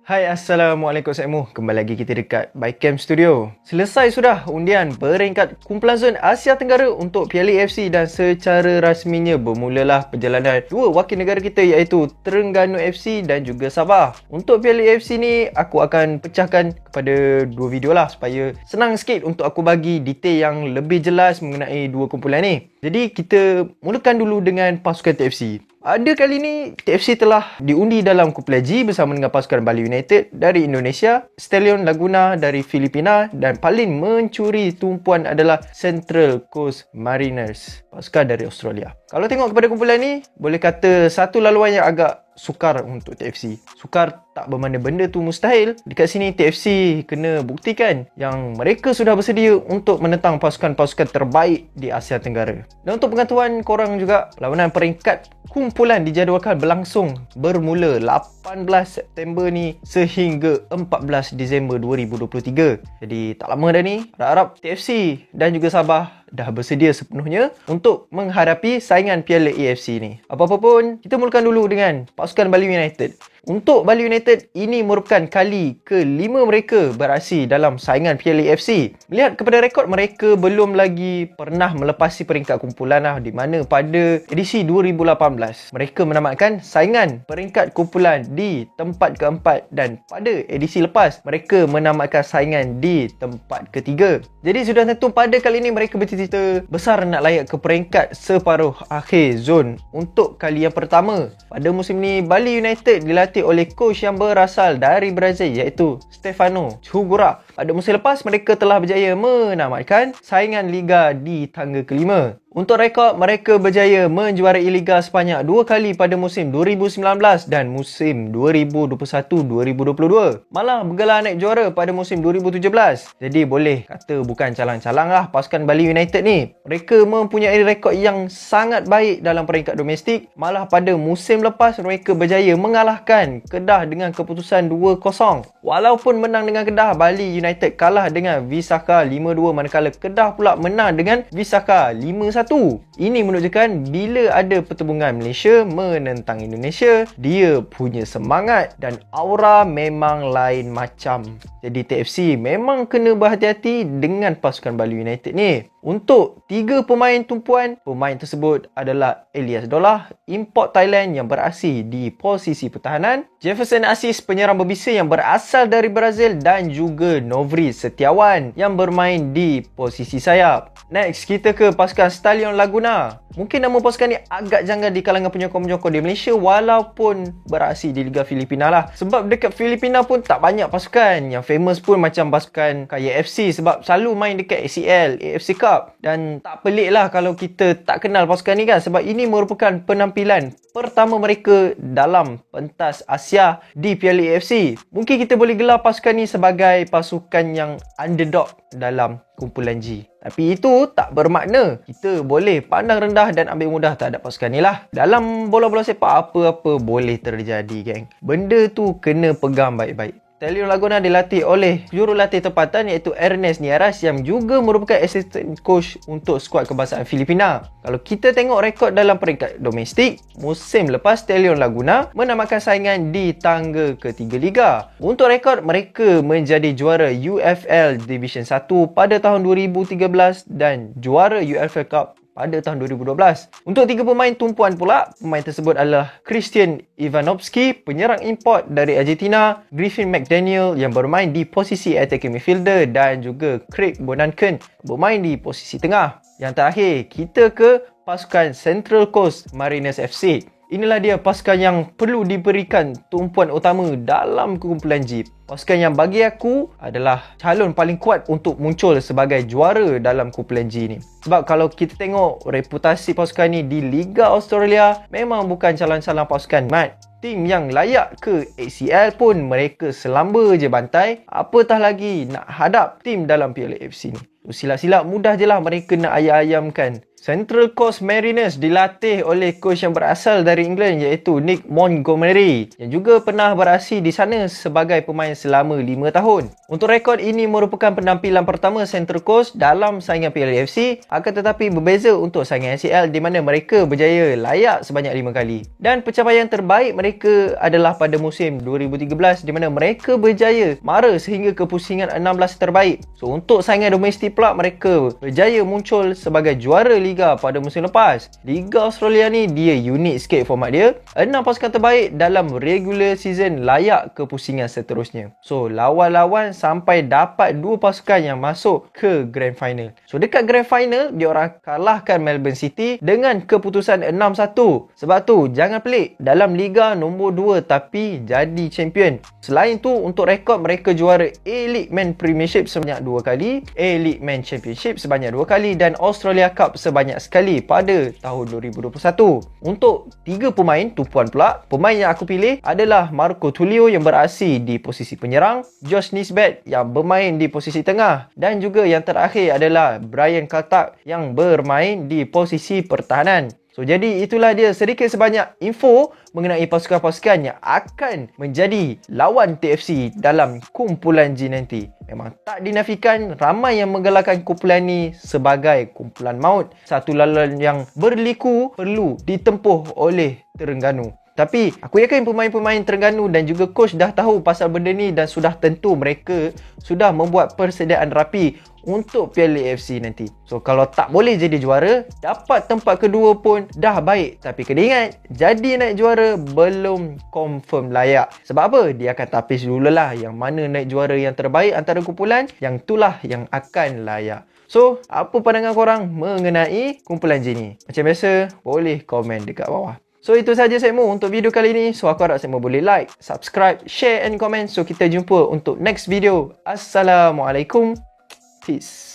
Hai, Assalamualaikum semua. Kembali lagi kita dekat Bycam Studio. Selesai sudah undian peringkat kumpulan zon Asia Tenggara untuk Piala AFC dan secara rasminya bermulalah perjalanan dua wakil negara kita iaitu Terengganu FC dan juga Sabah. Untuk Piala AFC ni aku akan pecahkan kepada dua video lah supaya senang sikit untuk aku bagi detail yang lebih jelas mengenai dua kumpulan ni. Jadi kita mulakan dulu dengan pasukan TFC. Pada kali ini, TFC telah diundi dalam kumpulan G bersama dengan pasukan Bali United dari Indonesia, Stallion Laguna dari Filipina dan paling mencuri tumpuan adalah Central Coast Mariners, pasukan dari Australia. Kalau tengok kepada kumpulan ni, boleh kata satu laluan yang agak sukar untuk TFC. Sukar tak bermakna benda tu mustahil. Dekat sini TFC kena buktikan yang mereka sudah bersedia untuk menentang pasukan-pasukan terbaik di Asia Tenggara. Dan untuk pengetahuan korang juga, lawanan peringkat kumpulan dijadualkan berlangsung bermula 18 September ni sehingga 14 Disember 2023. Jadi tak lama dah ni, harap-harap TFC dan juga Sabah dah bersedia sepenuhnya untuk menghadapi saingan Piala AFC ni. Apa-apa pun, kita mulakan dulu dengan pasukan Bali United. Untuk Bali United, ini merupakan kali ke-5 mereka beraksi dalam saingan Piala AFC. Melihat kepada rekod mereka belum lagi pernah melepasi peringkat kumpulan lah, di mana pada edisi 2018 mereka menamatkan saingan peringkat kumpulan di tempat keempat dan pada edisi lepas mereka menamatkan saingan di tempat ketiga. Jadi sudah tentu pada kali ini mereka bercita-cita besar nak layak ke peringkat separuh akhir zon untuk kali yang pertama. Pada musim ni, Bali United dilatih oleh coach yang berasal dari Brazil iaitu Stefano Chugura. Pada musim lepas mereka telah berjaya menamatkan saingan liga di tangga kelima. Untuk rekod, mereka berjaya menjuarai liga sebanyak 2 kali pada musim 2019 dan musim 2021-2022. Malah bergelar naik juara pada musim 2017. Jadi boleh kata bukan calang-calang lah pasukan Bali United ni. Mereka mempunyai rekod yang sangat baik dalam peringkat domestik. Malah pada musim lepas mereka berjaya mengalahkan Kedah dengan keputusan 2-0. Walaupun menang dengan Kedah, Bali United kalah dengan Visaka 5-2 manakala Kedah pula menang dengan Visaka 5-1. Ini menunjukkan bila ada pertembungan Malaysia menentang Indonesia, dia punya semangat dan aura memang lain macam. Jadi TFC memang kena berhati-hati dengan pasukan Bali United ni. Untuk 3 pemain tumpuan, pemain tersebut adalah Elias Dolah, import Thailand yang beraksi di posisi pertahanan, Jefferson Assis, penyerang berbisa yang berasal dari Brazil dan juga Novri Setiawan yang bermain di posisi sayap. Next, kita ke pasukan Stallion Laguna. Mungkin nama pasukan ni agak janggal di kalangan penyokong-penyokong di Malaysia walaupun beraksi di Liga Filipina lah. Sebab dekat Filipina pun tak banyak pasukan. Yang famous pun macam pasukan KFC sebab selalu main dekat ACL, AFC Cup. Dan tak pelik lah kalau kita tak kenal pasukan ni kan, sebab ini merupakan penampilan pertama mereka dalam pentas Asia di Piala AFC. Mungkin kita boleh gelar pasukan ni sebagai pasukan yang underdog dalam kumpulan G. Tapi itu tak bermakna kita boleh pandang rendah dan ambil mudah terhadap pasukan ni lah. Dalam bola-bola sepak, apa-apa boleh terjadi, geng. Benda tu kena pegang baik-baik. Stallion Laguna dilatih oleh jurulatih tempatan iaitu Ernest Niaras yang juga merupakan assistant coach untuk skuad kebangsaan Filipina. Kalau kita tengok rekod dalam peringkat domestik, musim lepas Stallion Laguna menamatkan saingan di tangga ketiga liga. Untuk rekod, mereka menjadi juara UFL Division 1 pada tahun 2013 dan juara UFL Cup pada tahun 2012. Untuk 3 pemain tumpuan pula, pemain tersebut adalah Christian Ivanovski, penyerang import dari Argentina, Griffin McDaniel yang bermain di posisi attacking midfielder dan juga Craig Bonanken bermain di posisi tengah. Yang terakhir, kita ke pasukan Central Coast Mariners FC. Inilah dia pasukan yang perlu diberikan tumpuan utama dalam kumpulan G. Pasukan yang bagi aku adalah calon paling kuat untuk muncul sebagai juara dalam kumpulan G ni. Sebab kalau kita tengok reputasi pasukan ni di Liga Australia, memang bukan calon-calon pasukan mat. Tim yang layak ke ACL pun mereka selamba je bantai, apatah lagi nak hadap tim dalam Piala AFC ni. Silap-silap mudah je lah mereka nak ayam-ayamkan Central Coast Mariners dilatih oleh coach yang berasal dari England iaitu Nick Montgomery yang juga pernah beraksi di sana sebagai pemain selama 5 tahun. Untuk rekod ini merupakan penampilan pertama Central Coast dalam saingan PLAFC, akan tetapi berbeza untuk saingan NCL di mana mereka berjaya layak sebanyak 5 kali. Dan pencapaian terbaik mereka adalah pada musim 2013 di mana mereka berjaya mara sehingga ke pusingan 16 terbaik. So untuk saingan domestik pula mereka berjaya muncul sebagai juara Liga pada musim lepas. Liga Australia ni dia unik sikit format dia. 6 pasukan terbaik dalam regular season layak ke pusingan seterusnya. So lawan-lawan sampai dapat 2 pasukan yang masuk ke Grand Final. So dekat Grand Final diorang kalahkan Melbourne City dengan keputusan 6-1. Sebab tu jangan pelik, dalam Liga nombor 2 tapi jadi champion. Selain tu untuk rekod mereka juara A-League Men Premiership sebanyak 2 kali, A-League Men Championship sebanyak 2 kali dan Australia Cup sebanyak sekali pada tahun 2021. Untuk 3 pemain tumpuan pula, pemain yang aku pilih adalah Marco Tulio yang beraksi di posisi penyerang, Josh Nisbet yang bermain di posisi tengah dan juga yang terakhir adalah Brian Kaltak yang bermain di posisi pertahanan. So jadi itulah dia sedikit sebanyak info mengenai pasukan-pasukan yang akan menjadi lawan TFC dalam kumpulan G nanti. Memang tak dinafikan ramai yang menggalakkan kumpulan ni sebagai kumpulan maut. Satu lawan yang berliku perlu ditempuh oleh Terengganu. Tapi aku yakin pemain-pemain Terengganu dan juga coach dah tahu pasal benda ni dan sudah tentu mereka sudah membuat persediaan rapi untuk Piala AFC nanti. So kalau tak boleh jadi juara, dapat tempat kedua pun dah baik. Tapi kena ingat, jadi naik juara belum confirm layak. Sebab apa? Dia akan tapis dulu lah yang mana naik juara yang terbaik antara kumpulan, yang itulah yang akan layak. So, apa pandangan korang mengenai kumpulan G ni? Macam biasa, boleh komen dekat bawah. So itu saja Sekmo untuk video kali ini. So aku harap Sekmo boleh like, subscribe, share and comment. So kita jumpa untuk next video. Assalamualaikum. Peace.